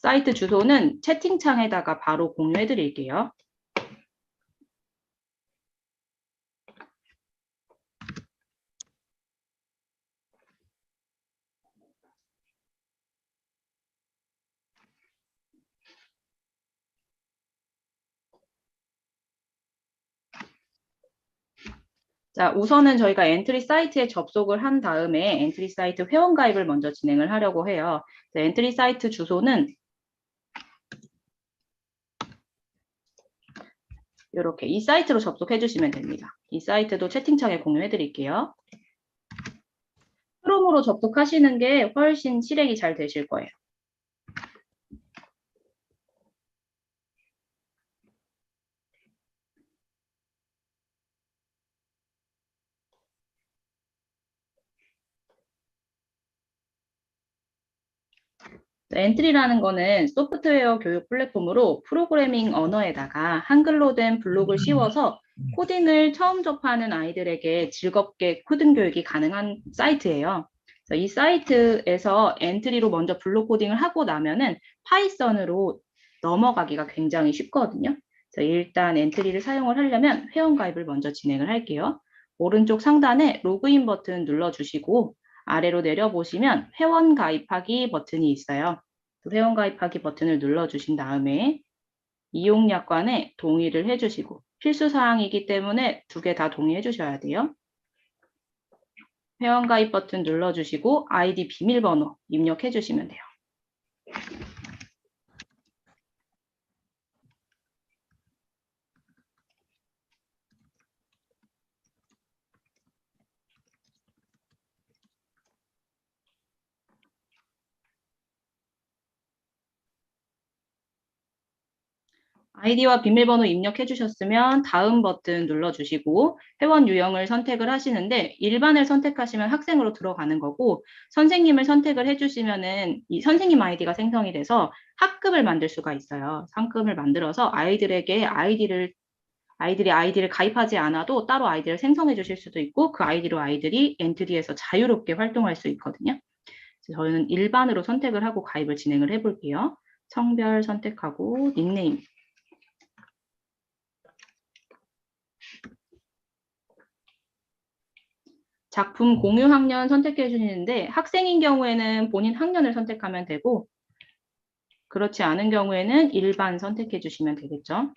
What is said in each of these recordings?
사이트 주소는 채팅창에다가 바로 공유해 드릴게요. 자, 우선은 저희가 엔트리 사이트에 접속을 한 다음에 엔트리 사이트 회원 가입을 먼저 진행을 하려고 해요. 자, 엔트리 사이트 주소는 이렇게 이 사이트로 접속해 주시면 됩니다. 이 사이트도 채팅창에 공유해 드릴게요. 크롬으로 접속하시는 게 훨씬 실행이 잘 되실 거예요. 엔트리라는 거는 소프트웨어 교육 플랫폼으로 프로그래밍 언어에다가 한글로 된 블록을 씌워서 코딩을 처음 접하는 아이들에게 즐겁게 코딩 교육이 가능한 사이트예요. 이 사이트에서 엔트리로 먼저 블록 코딩을 하고 나면은 파이썬으로 넘어가기가 굉장히 쉽거든요. 일단 엔트리를 사용을 하려면 회원 가입을 먼저 진행을 할게요. 오른쪽 상단에 로그인 버튼 눌러주시고 아래로 내려보시면 회원 가입하기 버튼이 있어요. 회원 가입하기 버튼을 눌러주신 다음에 이용약관에 동의를 해주시고 필수 사항이기 때문에 두 개 다 동의해 주셔야 돼요. 회원 가입 버튼 눌러주시고 아이디 비밀번호 입력해 주시면 돼요. 아이디와 비밀번호 입력해 주셨으면 다음 버튼 눌러주시고 회원 유형을 선택을 하시는데 일반을 선택하시면 학생으로 들어가는 거고 선생님을 선택을 해주시면은 이 선생님 아이디가 생성이 돼서 학급을 만들 수가 있어요. 상급을 만들어서 아이들에게 아이디를 가입하지 않아도 따로 아이디를 생성해 주실 수도 있고 그 아이디로 아이들이 엔트리에서 자유롭게 활동할 수 있거든요. 저희는 일반으로 선택을 하고 가입을 진행을 해볼게요. 성별 선택하고 닉네임. 작품 공유 학년 선택해 주시는데 학생인 경우에는 본인 학년을 선택하면 되고 그렇지 않은 경우에는 일반 선택해 주시면 되겠죠.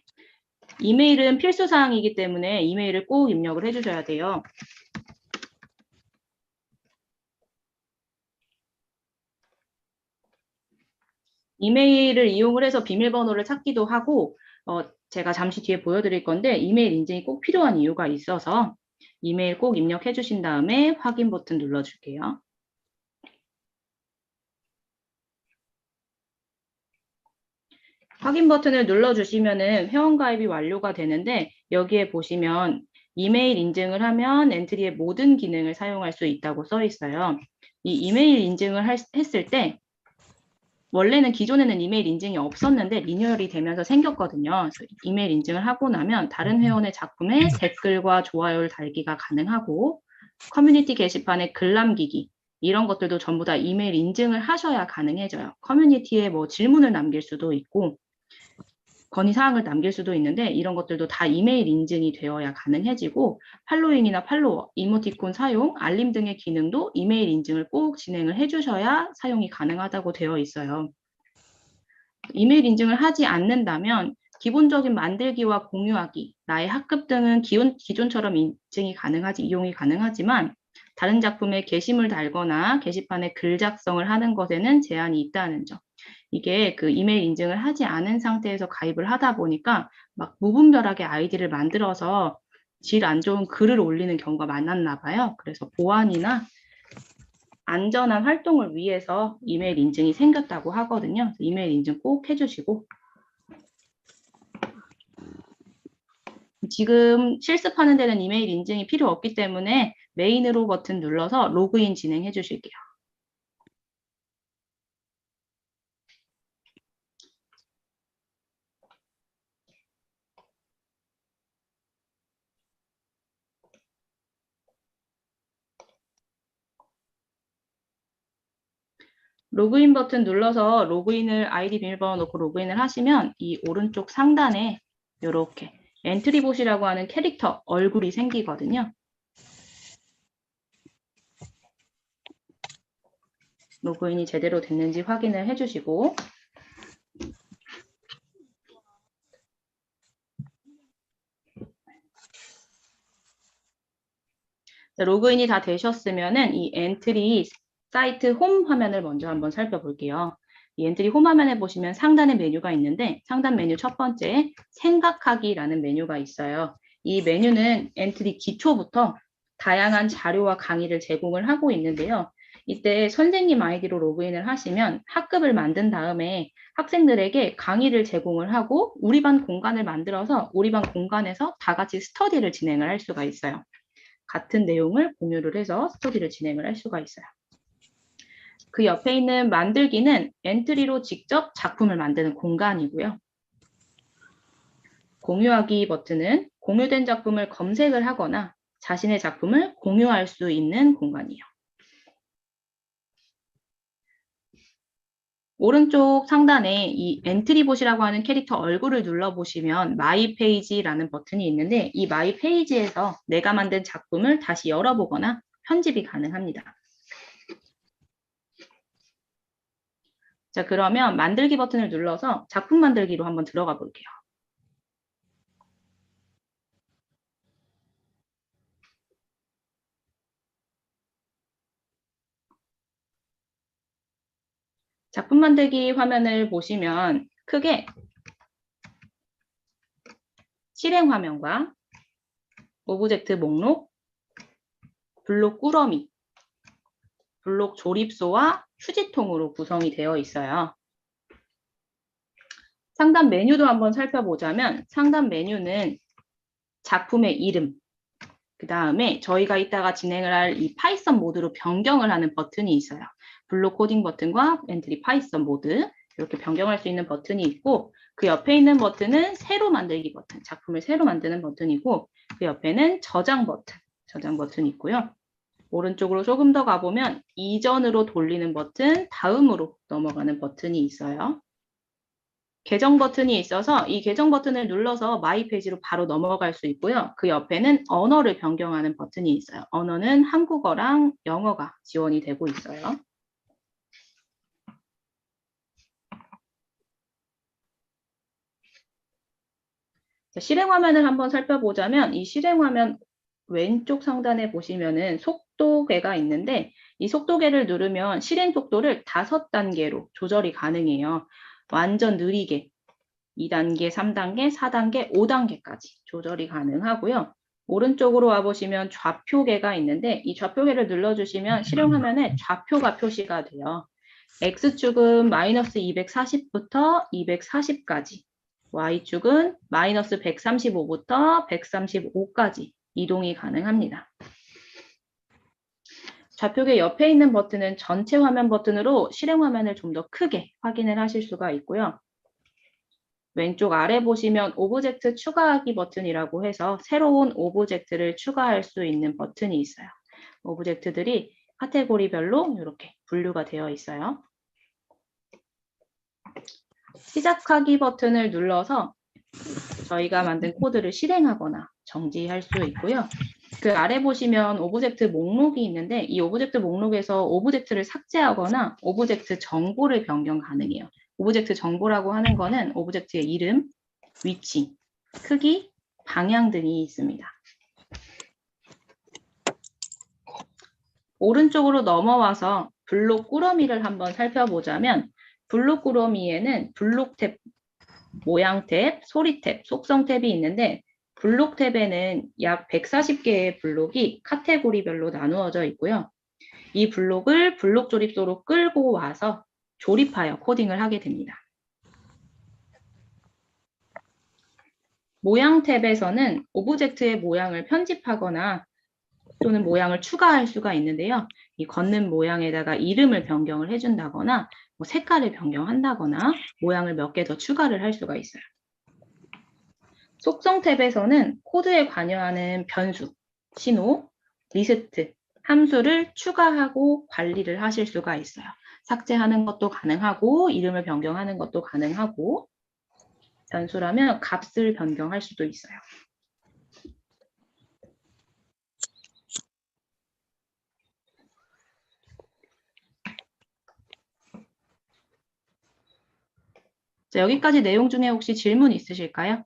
이메일은 필수 사항이기 때문에 이메일을 꼭 입력을 해 주셔야 돼요. 이메일을 이용을 해서 비밀번호를 찾기도 하고 제가 잠시 뒤에 보여드릴 건데 이메일 인증이 꼭 필요한 이유가 있어서 이메일 꼭 입력해 주신 다음에 확인 버튼 눌러줄게요. 확인 버튼을 눌러주시면은 회원가입이 완료가 되는데 여기에 보시면 이메일 인증을 하면 엔트리의 모든 기능을 사용할 수 있다고 써 있어요. 이 이메일 인증을 했을 때 원래는 기존에는 이메일 인증이 없었는데 리뉴얼이 되면서 생겼거든요. 그래서 이메일 인증을 하고 나면 다른 회원의 작품에 댓글과 좋아요를 달기가 가능하고 커뮤니티 게시판에 글 남기기 이런 것들도 전부 다 이메일 인증을 하셔야 가능해져요. 커뮤니티에 뭐 질문을 남길 수도 있고 건의사항을 남길 수도 있는데 이런 것들도 다 이메일 인증이 되어야 가능해지고 팔로잉이나 팔로워, 이모티콘 사용, 알림 등의 기능도 이메일 인증을 꼭 진행을 해주셔야 사용이 가능하다고 되어 있어요. 이메일 인증을 하지 않는다면 기본적인 만들기와 공유하기, 나의 학급 등은 기존처럼 이용이 가능하지만 다른 작품에 게시물 달거나 게시판에 글 작성을 하는 것에는 제한이 있다는 점. 이게 그 이메일 인증을 하지 않은 상태에서 가입을 하다 보니까 막 무분별하게 아이디를 만들어서 질 안 좋은 글을 올리는 경우가 많았나 봐요. 그래서 보안이나 안전한 활동을 위해서 이메일 인증이 생겼다고 하거든요. 이메일 인증 꼭 해주시고 지금 실습하는 데는 이메일 인증이 필요 없기 때문에 메인으로 버튼 눌러서 로그인 진행해 주실게요. 로그인 버튼 눌러서 로그인을 아이디 비밀번호 넣고 로그인을 하시면 이 오른쪽 상단에 이렇게 엔트리봇이라고 하는 캐릭터 얼굴이 생기거든요. 로그인이 제대로 됐는지 확인을 해주시고 로그인이 다 되셨으면은 이 엔트리 사이트 홈 화면을 먼저 한번 살펴볼게요. 이 엔트리 홈 화면에 보시면 상단에 메뉴가 있는데 상단 메뉴 첫 번째에 생각하기라는 메뉴가 있어요. 이 메뉴는 엔트리 기초부터 다양한 자료와 강의를 제공을 하고 있는데요. 이때 선생님 아이디로 로그인을 하시면 학급을 만든 다음에 학생들에게 강의를 제공을 하고 우리 반 공간을 만들어서 우리 반 공간에서 다 같이 스터디를 진행을 할 수가 있어요. 같은 내용을 공유를 해서 스터디를 진행을 할 수가 있어요. 그 옆에 있는 만들기는 엔트리로 직접 작품을 만드는 공간이고요. 공유하기 버튼은 공유된 작품을 검색을 하거나 자신의 작품을 공유할 수 있는 공간이에요. 오른쪽 상단에 이 엔트리봇이라고 하는 캐릭터 얼굴을 눌러보시면 마이 페이지라는 버튼이 있는데 이 마이 페이지에서 내가 만든 작품을 다시 열어보거나 편집이 가능합니다. 자, 그러면 만들기 버튼을 눌러서 작품 만들기로 한번 들어가 볼게요. 작품 만들기 화면을 보시면 크게 실행 화면과 오브젝트 목록, 블록 꾸러미, 블록 조립소와 휴지통으로 구성이 되어 있어요. 상단 메뉴도 한번 살펴보자면 상단 메뉴는 작품의 이름, 그 다음에 저희가 이따가 진행을 할 이 파이썬 모드로 변경을 하는 버튼이 있어요. 블록 코딩 버튼과 엔트리 파이썬 모드 이렇게 변경할 수 있는 버튼이 있고 그 옆에 있는 버튼은 새로 만들기 버튼, 작품을 새로 만드는 버튼이고 그 옆에는 저장 버튼이 있고요. 오른쪽으로 조금 더 가보면 이전으로 돌리는 버튼, 다음으로 넘어가는 버튼이 있어요. 계정 버튼이 있어서 이 계정 버튼을 눌러서 마이 페이지로 바로 넘어갈 수 있고요. 그 옆에는 언어를 변경하는 버튼이 있어요. 언어는 한국어랑 영어가 지원이 되고 있어요. 자, 실행 화면을 한번 살펴보자면 이 실행 화면 왼쪽 상단에 보시면은 속도계가 있는데 이 속도계를 누르면 실행 속도를 5단계로 조절이 가능해요. 완전 느리게 2단계, 3단계, 4단계, 5단계까지 조절이 가능하고요. 오른쪽으로 와보시면 좌표계가 있는데 이 좌표계를 눌러주시면 실행 화면에 좌표가 표시가 돼요. X축은 마이너스 240부터 240까지, Y축은 마이너스 135부터 135까지 이동이 가능합니다. 좌표계 옆에 있는 버튼은 전체 화면 버튼으로 실행 화면을 좀 더 크게 확인을 하실 수가 있고요. 왼쪽 아래 보시면 오브젝트 추가하기 버튼이라고 해서 새로운 오브젝트를 추가할 수 있는 버튼이 있어요. 오브젝트들이 카테고리별로 이렇게 분류가 되어 있어요. 시작하기 버튼을 눌러서 저희가 만든 코드를 실행하거나 정지할 수 있고요. 그 아래 보시면 오브젝트 목록이 있는데 이 오브젝트 목록에서 오브젝트를 삭제하거나 오브젝트 정보를 변경 가능해요. 오브젝트 정보라고 하는 거는 오브젝트의 이름, 위치, 크기, 방향 등이 있습니다. 오른쪽으로 넘어와서 블록 꾸러미를 한번 살펴보자면 블록 꾸러미에는 블록 탭, 모양 탭, 소리 탭, 속성 탭이 있는데 블록 탭에는 약 140개의 블록이 카테고리별로 나누어져 있고요. 이 블록을 블록 조립소로 끌고 와서 조립하여 코딩을 하게 됩니다. 모양 탭에서는 오브젝트의 모양을 편집하거나 또는 모양을 추가할 수가 있는데요. 이 걷는 모양에다가 이름을 변경을 해준다거나 뭐 색깔을 변경한다거나 모양을 몇 개 더 추가를 할 수가 있어요. 속성 탭에서는 코드에 관여하는 변수, 신호, 리스트, 함수를 추가하고 관리를 하실 수가 있어요. 삭제하는 것도 가능하고 이름을 변경하는 것도 가능하고 변수라면 값을 변경할 수도 있어요. 자, 여기까지 내용 중에 혹시 질문 있으실까요?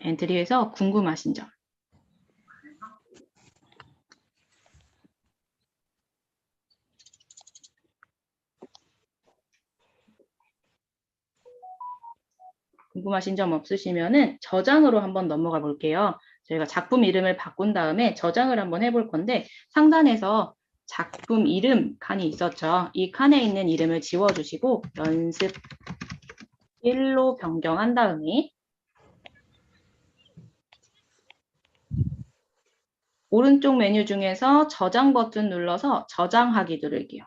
엔트리에서 궁금하신 점. 궁금하신 점 없으시면은 저장으로 한번 넘어가 볼게요. 저희가 작품 이름을 바꾼 다음에 저장을 한번 해볼 건데 상단에서 작품 이름 칸이 있었죠. 이 칸에 있는 이름을 지워주시고 연습 1로 변경한 다음에 오른쪽 메뉴 중에서 저장 버튼 눌러서 저장하기 누를게요.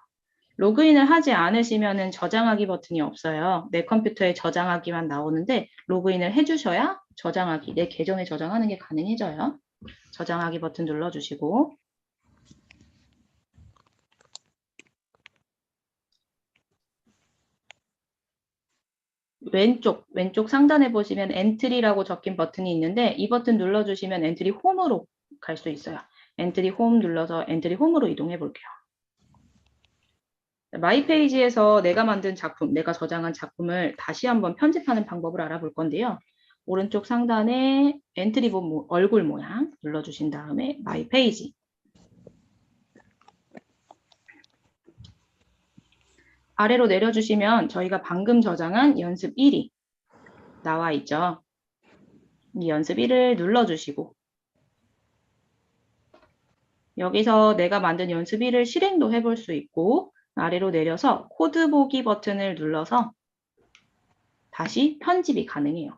로그인을 하지 않으시면 저장하기 버튼이 없어요. 내 컴퓨터에 저장하기만 나오는데 로그인을 해주셔야 저장하기, 내 계정에 저장하는 게 가능해져요. 저장하기 버튼 눌러주시고 왼쪽 상단에 보시면 엔트리라고 적힌 버튼이 있는데 이 버튼 눌러주시면 엔트리 홈으로 갈 수 있어요. 엔트리 홈 눌러서 엔트리 홈으로 이동해 볼게요. 마이 페이지에서 내가 만든 작품, 내가 저장한 작품을 다시 한번 편집하는 방법을 알아볼 건데요. 오른쪽 상단에 엔트리 얼굴 모양 눌러주신 다음에 마이 페이지. 아래로 내려주시면 저희가 방금 저장한 연습 1이 나와 있죠. 이 연습 1을 눌러주시고 여기서 내가 만든 연습 1을 실행도 해볼 수 있고 아래로 내려서 코드 보기 버튼을 눌러서 다시 편집이 가능해요.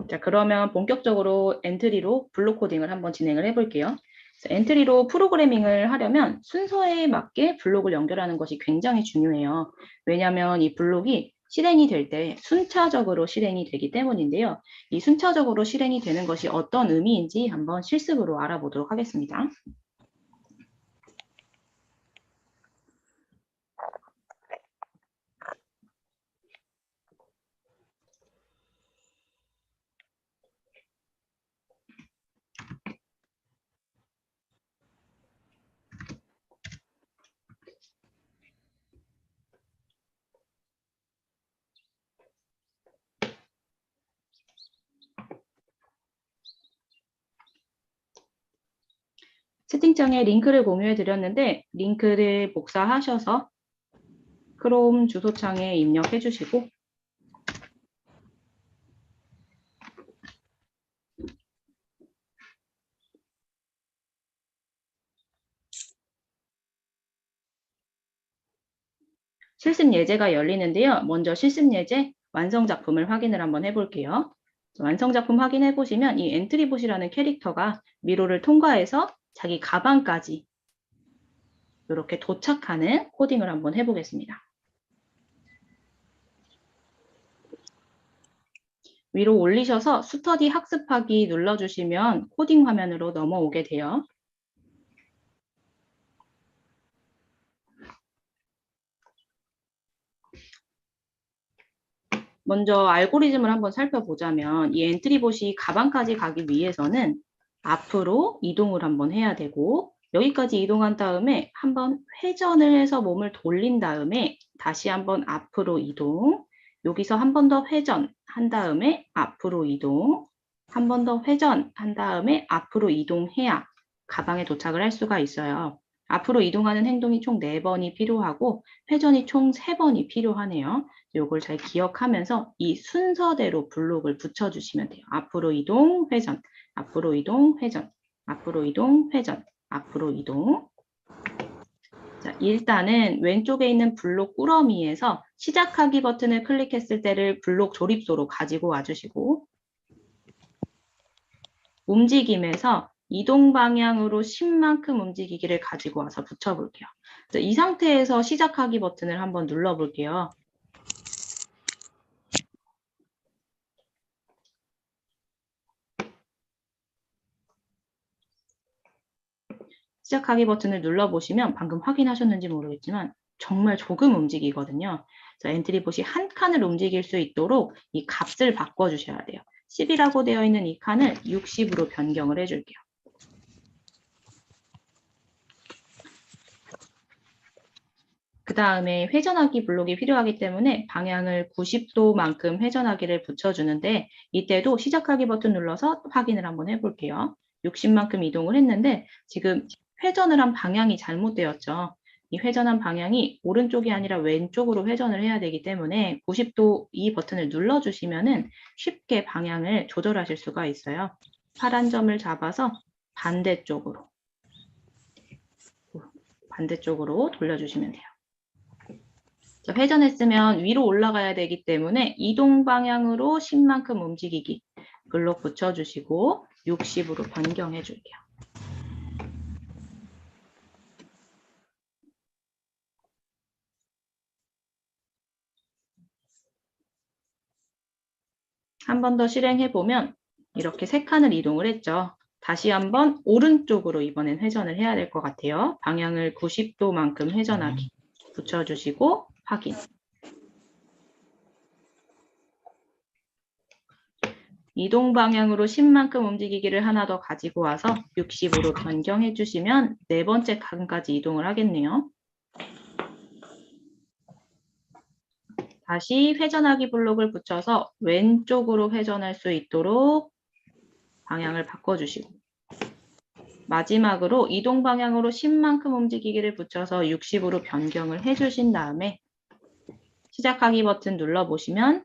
자, 그러면 본격적으로 엔트리로 블록 코딩을 한번 진행을 해볼게요. 엔트리로 프로그래밍을 하려면 순서에 맞게 블록을 연결하는 것이 굉장히 중요해요. 왜냐하면 이 블록이 실행이 될 때 순차적으로 실행이 되기 때문인데요. 이 순차적으로 실행이 되는 것이 어떤 의미인지 한번 실습으로 알아보도록 하겠습니다. 채팅창에 링크를 공유해 드렸는데 링크를 복사하셔서 크롬 주소창에 입력해 주시고 실습 예제가 열리는데요. 먼저 실습 예제 완성 작품을 확인을 한번 해볼게요. 완성 작품 확인해 보시면 이 엔트리봇이라는 캐릭터가 미로를 통과해서 자기 가방까지 이렇게 도착하는 코딩을 한번 해보겠습니다. 위로 올리셔서 스터디 학습하기 눌러주시면 코딩 화면으로 넘어오게 돼요. 먼저 알고리즘을 한번 살펴보자면 이 엔트리봇이 가방까지 가기 위해서는 앞으로 이동을 한번 해야 되고 여기까지 이동한 다음에 한번 회전을 해서 몸을 돌린 다음에 다시 한번 앞으로 이동, 여기서 한 번 더 회전한 다음에 앞으로 이동, 한 번 더 회전한 다음에 앞으로 이동해야 가방에 도착을 할 수가 있어요. 앞으로 이동하는 행동이 총 4번이 필요하고 회전이 총 3번이 필요하네요. 요걸 잘 기억하면서 이 순서대로 블록을 붙여주시면 돼요. 앞으로 이동, 회전, 앞으로 이동, 회전, 앞으로 이동, 회전, 앞으로 이동. 자, 일단은 왼쪽에 있는 블록 꾸러미에서 시작하기 버튼을 클릭했을 때를 블록 조립소로 가지고 와주시고 움직임에서 이동 방향으로 10만큼 움직이기를 가지고 와서 붙여볼게요. 이 상태에서 시작하기 버튼을 한번 눌러볼게요. 시작하기 버튼을 눌러보시면 방금 확인하셨는지 모르겠지만 정말 조금 움직이거든요. 그래서 엔트리봇이 한 칸을 움직일 수 있도록 이 값을 바꿔주셔야 돼요. 10이라고 되어 있는 이 칸을 60으로 변경을 해줄게요. 그 다음에 회전하기 블록이 필요하기 때문에 방향을 90도만큼 회전하기를 붙여주는데 이때도 시작하기 버튼 눌러서 확인을 한번 해볼게요. 60만큼 이동을 했는데 지금 회전을 한 방향이 잘못되었죠. 이 회전한 방향이 오른쪽이 아니라 왼쪽으로 회전을 해야 되기 때문에 90도 이 버튼을 눌러주시면은 쉽게 방향을 조절하실 수가 있어요. 파란 점을 잡아서 반대쪽으로 돌려주시면 돼요. 회전했으면 위로 올라가야 되기 때문에 이동 방향으로 10만큼 움직이기 블록 붙여주시고 60으로 변경해 줄게요. 한 번 더 실행해 보면 이렇게 3칸을 이동을 했죠. 다시 한번 오른쪽으로 이번엔 회전을 해야 될 것 같아요. 방향을 90도만큼 회전하기 붙여주시고 확인. 이동 방향으로 10만큼 움직이기를 하나 더 가지고 와서 60으로 변경해 주시면 4번째 칸까지 이동을 하겠네요. 다시 회전하기 블록을 붙여서 왼쪽으로 회전할 수 있도록 방향을 바꿔주시고 마지막으로 이동 방향으로 10만큼 움직이기를 붙여서 60으로 변경을 해주신 다음에 시작하기 버튼 눌러보시면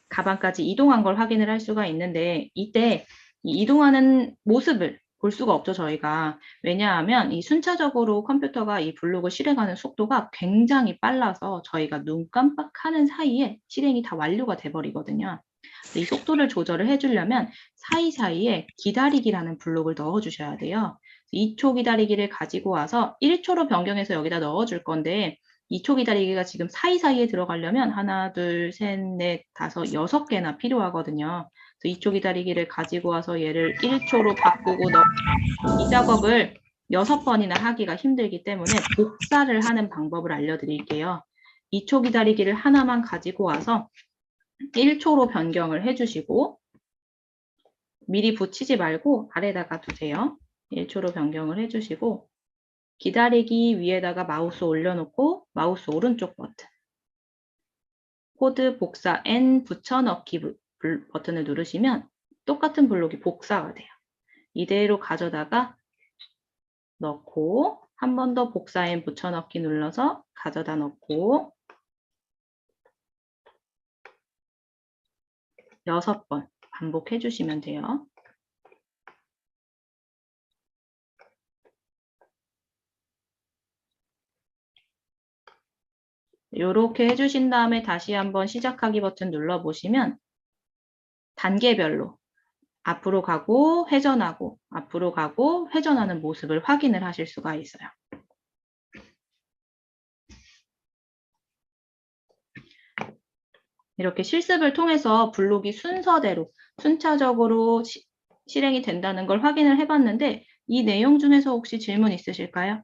가방까지 이동한 걸 확인을 할 수가 있는데 이때 이 이동하는 모습을 볼 수가 없죠, 저희가. 왜냐하면 이 순차적으로 컴퓨터가 이 블록을 실행하는 속도가 굉장히 빨라서 저희가 눈 깜빡하는 사이에 실행이 다 완료가 돼버리거든요. 이 속도를 조절을 해주려면 사이사이에 기다리기라는 블록을 넣어주셔야 돼요. 2초 기다리기를 가지고 와서 1초로 변경해서 여기다 넣어줄 건데 2초 기다리기가 지금 사이사이에 들어가려면 하나, 둘, 셋, 넷, 다섯, 6개나 필요하거든요. 그래서 2초 기다리기를 가지고 와서 얘를 1초로 바꾸고 이 작업을 6번이나 하기가 힘들기 때문에 복사를 하는 방법을 알려드릴게요. 2초 기다리기를 하나만 가지고 와서 1초로 변경을 해주시고 미리 붙이지 말고 아래다가 두세요. 1초로 변경을 해주시고 기다리기 위에다가 마우스 올려놓고 마우스 오른쪽 버튼 코드 복사 N 붙여넣기 버튼을 누르시면 똑같은 블록이 복사가 돼요. 이대로 가져다가 넣고 한 번 더 복사 N 붙여넣기 눌러서 가져다 넣고 6번 반복해 주시면 돼요. 이렇게 해주신 다음에 다시 한번 시작하기 버튼 눌러보시면 단계별로 앞으로 가고 회전하고 앞으로 가고 회전하는 모습을 확인을 하실 수가 있어요. 이렇게 실습을 통해서 블록이 순서대로 순차적으로 실행이 된다는 걸 확인을 해봤는데 이 내용 중에서 혹시 질문 있으실까요?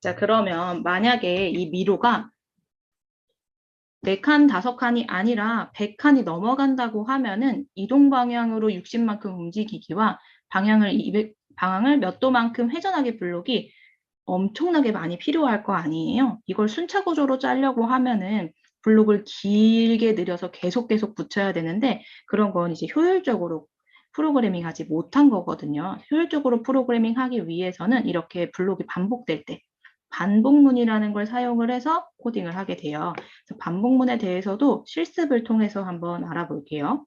자, 그러면 만약에 이 미로가 4칸, 5칸이 아니라 100칸이 넘어간다고 하면은 이동 방향으로 60만큼 움직이기와 방향을 몇 도만큼 회전하기 블록이 엄청나게 많이 필요할 거 아니에요. 이걸 순차 구조로 짜려고 하면은 블록을 길게 늘려서 계속 붙여야 되는데 그런 건 이제 효율적으로 프로그래밍 하지 못한 거거든요. 효율적으로 프로그래밍 하기 위해서는 이렇게 블록이 반복될 때 반복문이라는 걸 사용을 해서 코딩을 하게 돼요. 그래서 반복문에 대해서도 실습을 통해서 한번 알아볼게요.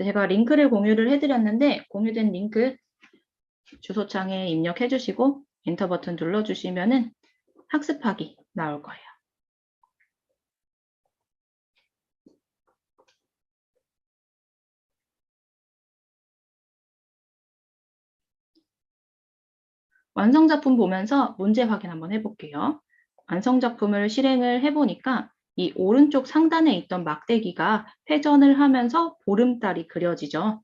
제가 링크를 공유를 해드렸는데 공유된 링크 주소창에 입력해 주시고 엔터 버튼 눌러주시면은 학습하기 나올 거예요. 완성작품 보면서 문제 확인 한번 해볼게요. 완성작품을 실행을 해보니까 이 오른쪽 상단에 있던 막대기가 회전을 하면서 보름달이 그려지죠.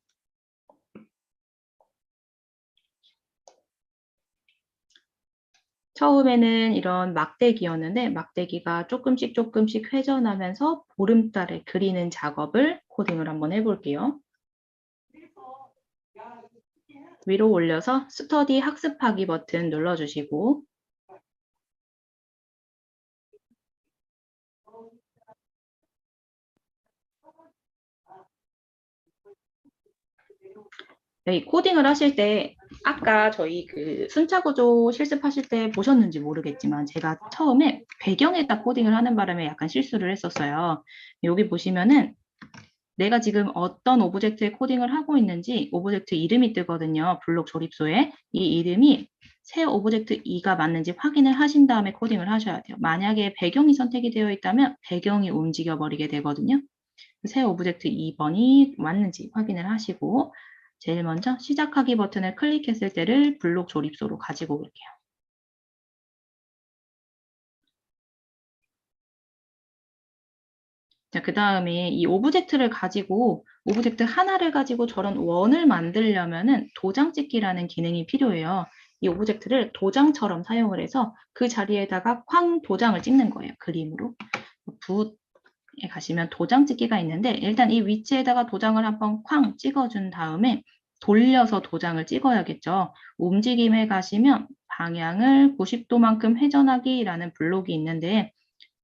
처음에는 이런 막대기였는데 막대기가 조금씩 회전하면서 보름달을 그리는 작업을 코딩을 한번 해볼게요. 위로 올려서 스터디 학습하기 버튼 눌러주시고 이 코딩을 하실 때 아까 저희 그 순차구조 실습하실 때 보셨는지 모르겠지만 제가 처음에 배경에다 코딩을 하는 바람에 약간 실수를 했었어요. 여기 보시면은 내가 지금 어떤 오브젝트에 코딩을 하고 있는지 오브젝트 이름이 뜨거든요. 블록 조립소에. 이 이름이 새 오브젝트 2가 맞는지 확인을 하신 다음에 코딩을 하셔야 돼요. 만약에 배경이 선택이 되어 있다면 배경이 움직여 버리게 되거든요. 새 오브젝트 2번이 맞는지 확인을 하시고 제일 먼저 시작하기 버튼을 클릭했을 때를 블록 조립소로 가지고 올게요. 자, 그 다음에 이 오브젝트를 가지고 오브젝트 하나를 가지고 저런 원을 만들려면은 도장 찍기라는 기능이 필요해요. 이 오브젝트를 도장처럼 사용을 해서 그 자리에다가 쾅 도장을 찍는 거예요. 그림으로. 붓에 가시면 도장 찍기가 있는데 일단 이 위치에다가 도장을 한번 쾅 찍어준 다음에 돌려서 도장을 찍어야겠죠. 움직임에 가시면 방향을 90도만큼 회전하기라는 블록이 있는데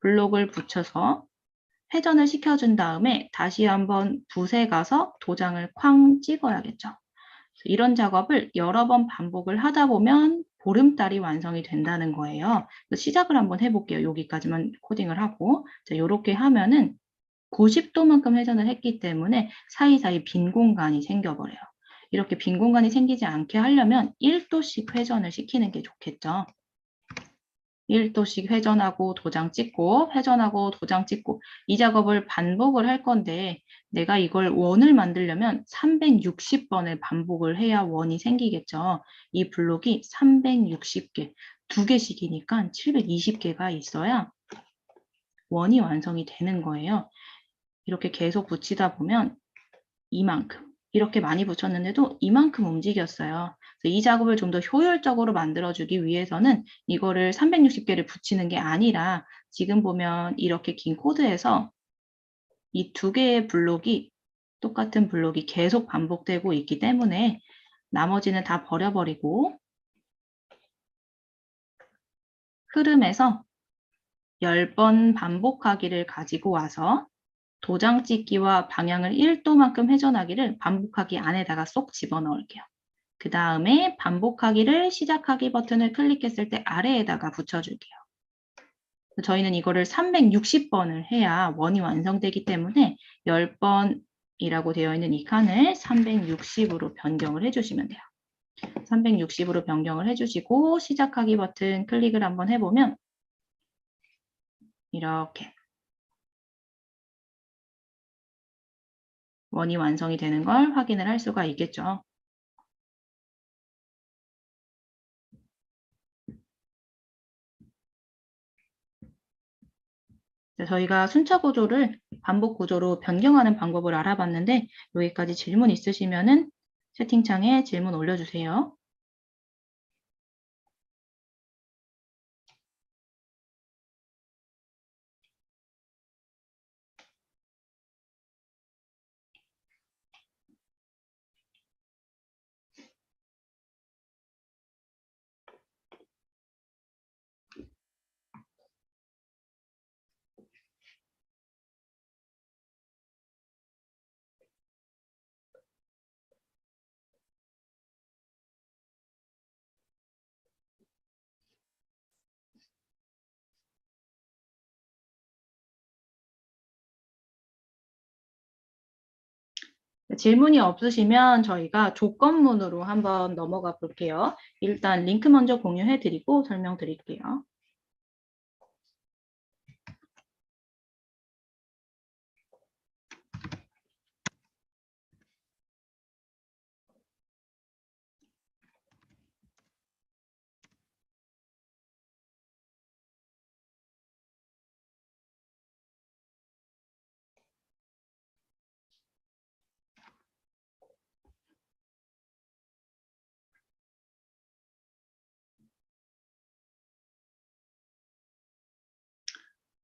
블록을 붙여서 회전을 시켜준 다음에 다시 한번 붓에 가서 도장을 쾅 찍어야겠죠. 이런 작업을 여러 번 반복을 하다 보면 보름달이 완성이 된다는 거예요. 시작을 한번 해볼게요. 여기까지만 코딩을 하고 자, 이렇게 하면은 90도만큼 회전을 했기 때문에 사이사이 빈 공간이 생겨버려요. 이렇게 빈 공간이 생기지 않게 하려면 1도씩 회전을 시키는 게 좋겠죠. 1도씩 회전하고 도장 찍고 회전하고 도장 찍고 이 작업을 반복을 할 건데 내가 이걸 원을 만들려면 360번을 반복을 해야 원이 생기겠죠. 이 블록이 360개, 2개씩이니까 720개가 있어야 원이 완성이 되는 거예요. 이렇게 계속 붙이다 보면 이만큼 이렇게 많이 붙였는데도 이만큼 움직였어요. 이 작업을 좀 더 효율적으로 만들어주기 위해서는 이거를 360개를 붙이는 게 아니라 지금 보면 이렇게 긴 코드에서 이 2개의 블록이 똑같은 블록이 계속 반복되고 있기 때문에 나머지는 다 버려버리고 흐름에서 10번 반복하기를 가지고 와서 도장 찍기와 방향을 1도만큼 회전하기를 반복하기 안에다가 쏙 집어넣을게요. 그 다음에 반복하기를 시작하기 버튼을 클릭했을 때 아래에다가 붙여줄게요. 저희는 이거를 360번을 해야 원이 완성되기 때문에 10번이라고 되어 있는 이 칸을 360으로 변경을 해주시면 돼요. 360으로 변경을 해주시고 시작하기 버튼 클릭을 한번 해보면 이렇게 원이 완성이 되는 걸 확인을 할 수가 있겠죠. 저희가 순차 구조를 반복 구조로 변경하는 방법을 알아봤는데 여기까지 질문 있으시면은 채팅창에 질문 올려주세요. 질문이 없으시면 저희가 조건문으로 한번 넘어가 볼게요. 일단 링크 먼저 공유해 드리고 설명드릴게요.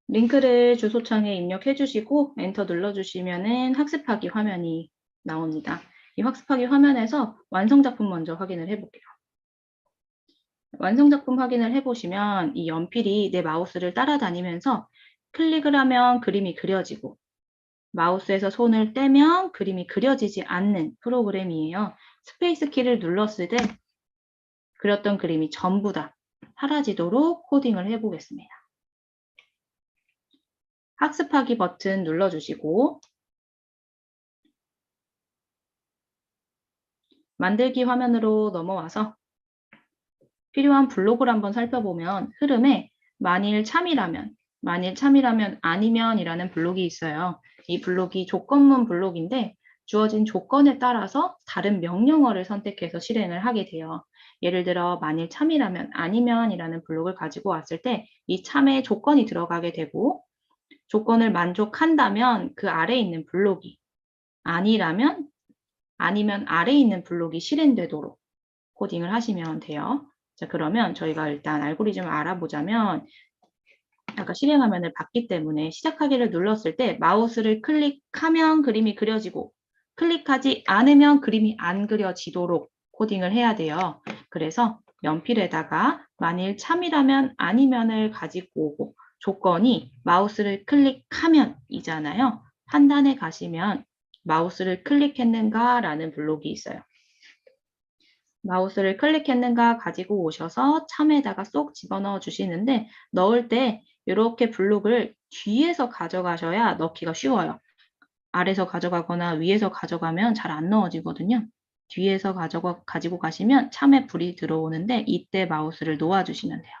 링크를 주소창에 입력해 주시고 엔터 눌러주시면은 학습하기 화면이 나옵니다. 이 학습하기 화면에서 완성작품 먼저 확인을 해볼게요. 완성작품 확인을 해보시면 이 연필이 내 마우스를 따라다니면서 클릭을 하면 그림이 그려지고 마우스에서 손을 떼면 그림이 그려지지 않는 프로그램이에요. 스페이스 키를 눌렀을 때 그렸던 그림이 전부 다 사라지도록 코딩을 해보겠습니다. 학습하기 버튼 눌러주시고 만들기 화면으로 넘어와서 필요한 블록을 한번 살펴보면 흐름에 만일 참이라면 아니면 이라는 블록이 있어요. 이 블록이 조건문 블록인데 주어진 조건에 따라서 다른 명령어를 선택해서 실행을 하게 돼요. 예를 들어 만일 참이라면 아니면이라는 블록을 가지고 왔을 때 이 참에 조건이 들어가게 되고 조건을 만족한다면 그 아래에 있는 블록이 아니라면 아니면 아래에 있는 블록이 실행되도록 코딩을 하시면 돼요. 자, 그러면 저희가 일단 알고리즘을 알아보자면 아까 실행 화면을 봤기 때문에 시작하기를 눌렀을 때 마우스를 클릭하면 그림이 그려지고 클릭하지 않으면 그림이 안 그려지도록 코딩을 해야 돼요. 그래서 연필에다가 만일 참이라면 아니면을 가지고 오고 조건이 마우스를 클릭하면 이잖아요. 판단에 가시면 마우스를 클릭했는가 라는 블록이 있어요. 마우스를 클릭했는가 가지고 오셔서 참에다가 쏙 집어넣어 주시는데 넣을 때 이렇게 블록을 뒤에서 가져가셔야 넣기가 쉬워요. 아래에서 가져가거나 위에서 가져가면 잘 안 넣어지거든요. 뒤에서 가지고 가시면 참에 불이 들어오는데 이때 마우스를 놓아주시면 돼요.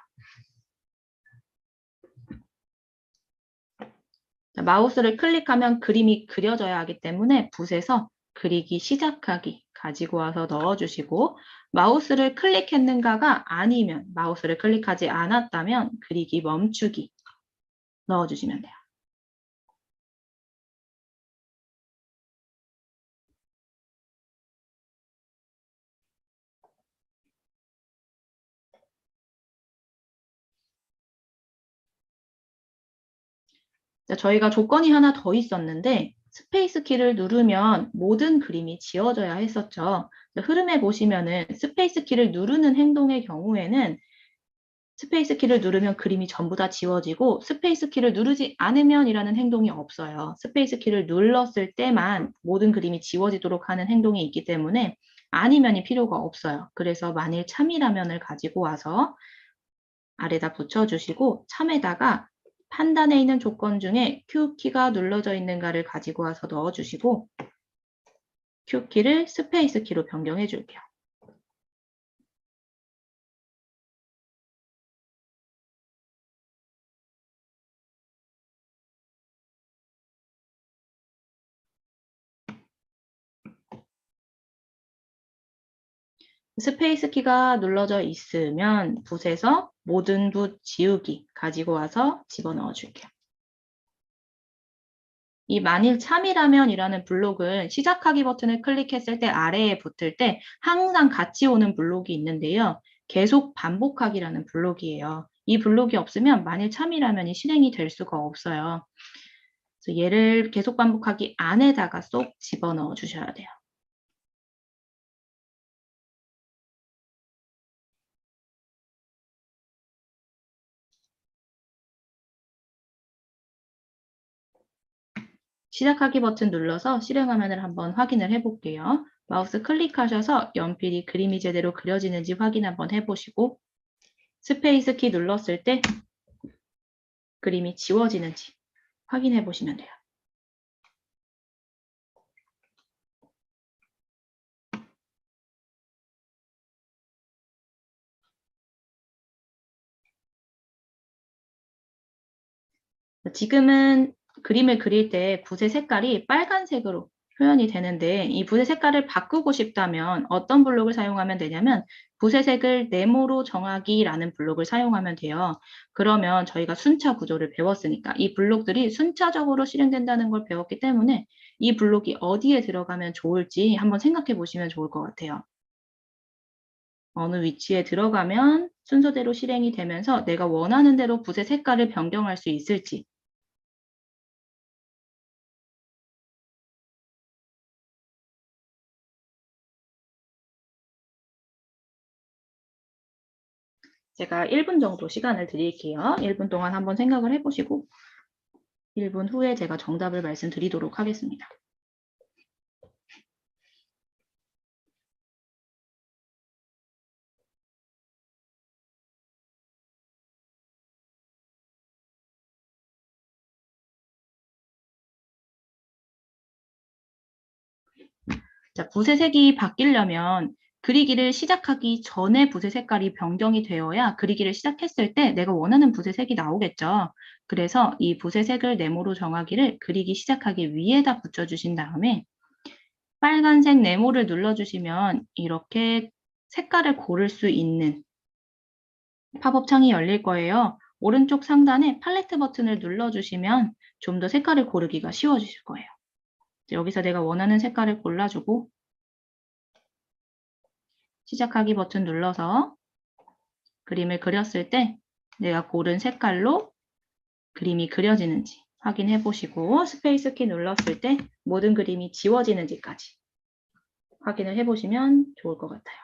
자, 마우스를 클릭하면 그림이 그려져야 하기 때문에 붓에서 그리기 시작하기 가지고 와서 넣어주시고 마우스를 클릭했는가가 아니면 마우스를 클릭하지 않았다면 그리기 멈추기 넣어주시면 돼요. 자, 저희가 조건이 하나 더 있었는데 스페이스 키를 누르면 모든 그림이 지워져야 했었죠. 흐름에 보시면은 스페이스 키를 누르는 행동의 경우에는 스페이스 키를 누르면 그림이 전부 다 지워지고 스페이스 키를 누르지 않으면 이라는 행동이 없어요. 스페이스 키를 눌렀을 때만 모든 그림이 지워지도록 하는 행동이 있기 때문에 아니면이 필요가 없어요. 그래서 만일 참이라면을 가지고 와서 아래다 붙여주시고 참에다가 판단에 있는 조건 중에 Q키가 눌러져 있는가를 가지고 와서 넣어주시고 Q키를 스페이스 키로 변경해 줄게요. 스페이스 키가 눌러져 있으면 붓에서 모든 붓 지우기 가지고 와서 집어넣어 줄게요. 이 만일 참이라면 이라는 블록은 시작하기 버튼을 클릭했을 때 아래에 붙을 때 항상 같이 오는 블록이 있는데요. 계속 반복하기라는 블록이에요. 이 블록이 없으면 만일 참이라면이 실행이 될 수가 없어요. 그래서 얘를 계속 반복하기 안에다가 쏙 집어넣어 주셔야 돼요. 시작하기 버튼 눌러서 실행 화면을 한번 확인을 해볼게요. 마우스 클릭하셔서 연필이 그림이 제대로 그려지는지 확인 한번 해보시고 스페이스 키 눌렀을 때 그림이 지워지는지 확인해 보시면 돼요. 지금은 그림을 그릴 때 붓의 색깔이 빨간색으로 표현이 되는데 이 붓의 색깔을 바꾸고 싶다면 어떤 블록을 사용하면 되냐면 붓의 색을 네모로 정하기라는 블록을 사용하면 돼요. 그러면 저희가 순차 구조를 배웠으니까 이 블록들이 순차적으로 실행된다는 걸 배웠기 때문에 이 블록이 어디에 들어가면 좋을지 한번 생각해 보시면 좋을 것 같아요. 어느 위치에 들어가면 순서대로 실행이 되면서 내가 원하는 대로 붓의 색깔을 변경할 수 있을지. 제가 1분 정도 시간을 드릴게요. 1분 동안 한번 생각을 해보시고 1분 후에 제가 정답을 말씀드리도록 하겠습니다. 자, 붓의 색이 바뀌려면 그리기를 시작하기 전에 붓의 색깔이 변경이 되어야 그리기를 시작했을 때 내가 원하는 붓의 색이 나오겠죠. 그래서 이 붓의 색을 네모로 정하기를 그리기 시작하기 위에다 붙여주신 다음에 빨간색 네모를 눌러주시면 이렇게 색깔을 고를 수 있는 팝업 창이 열릴 거예요. 오른쪽 상단에 팔레트 버튼을 눌러주시면 좀 더 색깔을 고르기가 쉬워지실 거예요. 여기서 내가 원하는 색깔을 골라주고 시작하기 버튼 눌러서 그림을 그렸을 때 내가 고른 색깔로 그림이 그려지는지 확인해 보시고 스페이스 키 눌렀을 때 모든 그림이 지워지는지까지 확인을 해 보시면 좋을 것 같아요.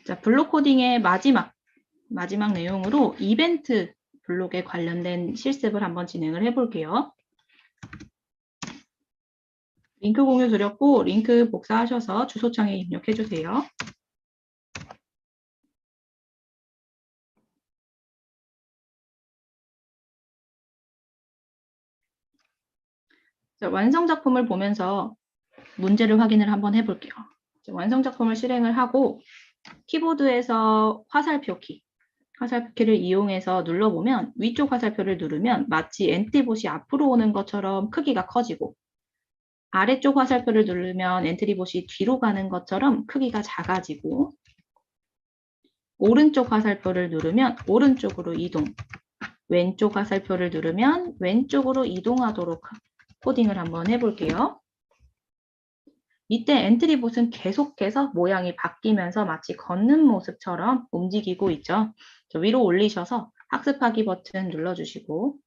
자, 블록 코딩의 마지막 내용으로 이벤트 블록에 관련된 실습을 한번 진행을 해볼게요. 링크 공유 드렸고 링크 복사하셔서 주소창에 입력해 주세요. 자, 완성 작품을 보면서 문제를 확인을 한번 해볼게요. 자, 완성 작품을 실행을 하고 키보드에서 화살표키를 이용해서 눌러보면 위쪽 화살표를 누르면 마치 엔트리봇이 앞으로 오는 것처럼 크기가 커지고 아래쪽 화살표를 누르면 엔트리봇이 뒤로 가는 것처럼 크기가 작아지고 오른쪽 화살표를 누르면 오른쪽으로 이동, 왼쪽 화살표를 누르면 왼쪽으로 이동하도록 코딩을 한번 해볼게요. 이때 엔트리봇은 계속해서 모양이 바뀌면서 마치 걷는 모습처럼 움직이고 있죠. 위로 올리셔서 학습하기 버튼 눌러주시고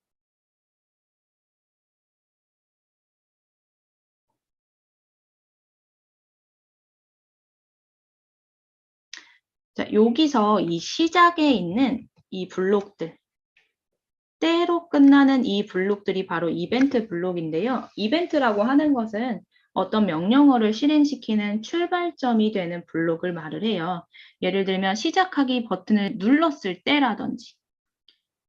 자, 여기서 이 시작에 있는 이 블록들 때로 끝나는 이 블록들이 바로 이벤트 블록인데요. 이벤트라고 하는 것은 어떤 명령어를 실행시키는 출발점이 되는 블록을 말을 해요. 예를 들면 시작하기 버튼을 눌렀을 때라든지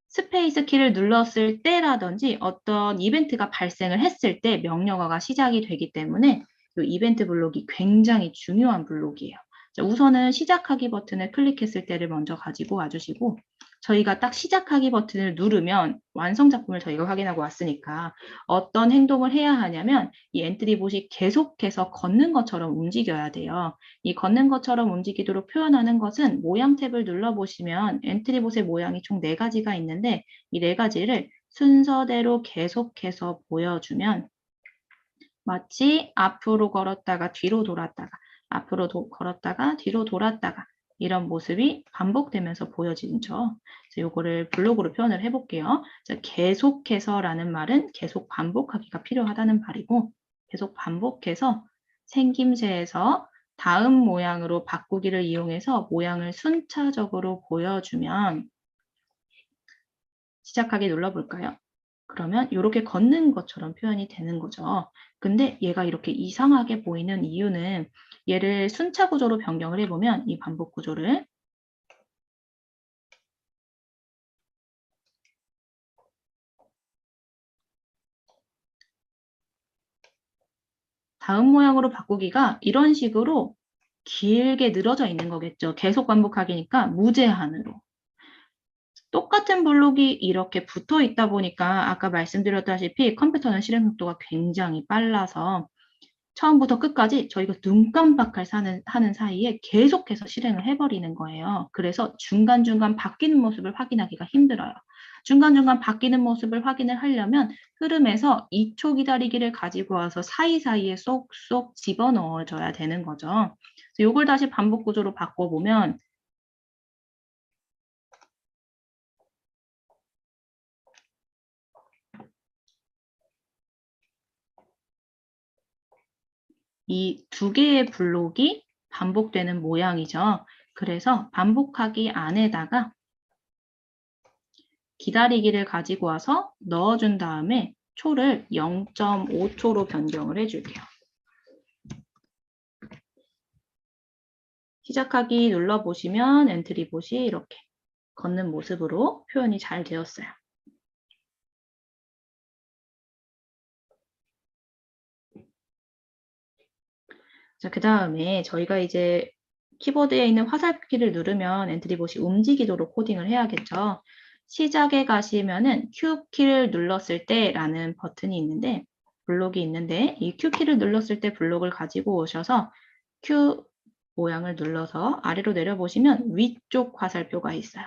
스페이스 키를 눌렀을 때라든지 어떤 이벤트가 발생을 했을 때 명령어가 시작이 되기 때문에 이 이벤트 블록이 굉장히 중요한 블록이에요. 자, 우선은 시작하기 버튼을 클릭했을 때를 먼저 가지고 와주시고 저희가 딱 시작하기 버튼을 누르면 완성 작품을 저희가 확인하고 왔으니까 어떤 행동을 해야 하냐면 이 엔트리봇이 계속해서 걷는 것처럼 움직여야 돼요. 이 걷는 것처럼 움직이도록 표현하는 것은 모양 탭을 눌러보시면 엔트리봇의 모양이 총 4가지가 있는데 이 4가지를 순서대로 계속해서 보여주면 마치 앞으로 걸었다가 뒤로 돌았다가 앞으로 걸었다가 뒤로 돌았다가 이런 모습이 반복되면서 보여지죠. 이거를 블록으로 표현을 해볼게요. 자, 계속해서라는 말은 계속 반복하기가 필요하다는 말이고 계속 반복해서 생김새에서 다음 모양으로 바꾸기를 이용해서 모양을 순차적으로 보여주면 시작하기 눌러볼까요? 그러면 이렇게 걷는 것처럼 표현이 되는 거죠. 근데 얘가 이렇게 이상하게 보이는 이유는 얘를 순차 구조로 변경을 해보면 이 반복 구조를 다음 모양으로 바꾸기가 이런 식으로 길게 늘어져 있는 거겠죠. 계속 반복하기니까 무제한으로. 똑같은 블록이 이렇게 붙어 있다 보니까 아까 말씀드렸다시피 컴퓨터는 실행 속도가 굉장히 빨라서 처음부터 끝까지 저희가 눈 깜박할 하는 사이에 계속해서 실행을 해버리는 거예요. 그래서 중간중간 바뀌는 모습을 확인하기가 힘들어요. 중간중간 바뀌는 모습을 확인을 하려면 흐름에서 2초 기다리기를 가지고 와서 사이사이에 쏙쏙 집어넣어줘야 되는 거죠. 이걸 다시 반복 구조로 바꿔보면 이 두 개의 블록이 반복되는 모양이죠. 그래서 반복하기 안에다가 기다리기를 가지고 와서 넣어준 다음에 초를 0.5초로 변경을 해줄게요. 시작하기 눌러보시면 엔트리봇이 이렇게 걷는 모습으로 표현이 잘 되었어요. 자, 그 다음에 저희가 이제 키보드에 있는 화살표키를 누르면 엔트리봇이 움직이도록 코딩을 해야겠죠. 시작에 가시면은 Q키를 눌렀을 때 라는 버튼이 있는데 블록이 있는데 이 Q키를 눌렀을 때 블록을 가지고 오셔서 Q 모양을 눌러서 아래로 내려보시면 위쪽 화살표가 있어요.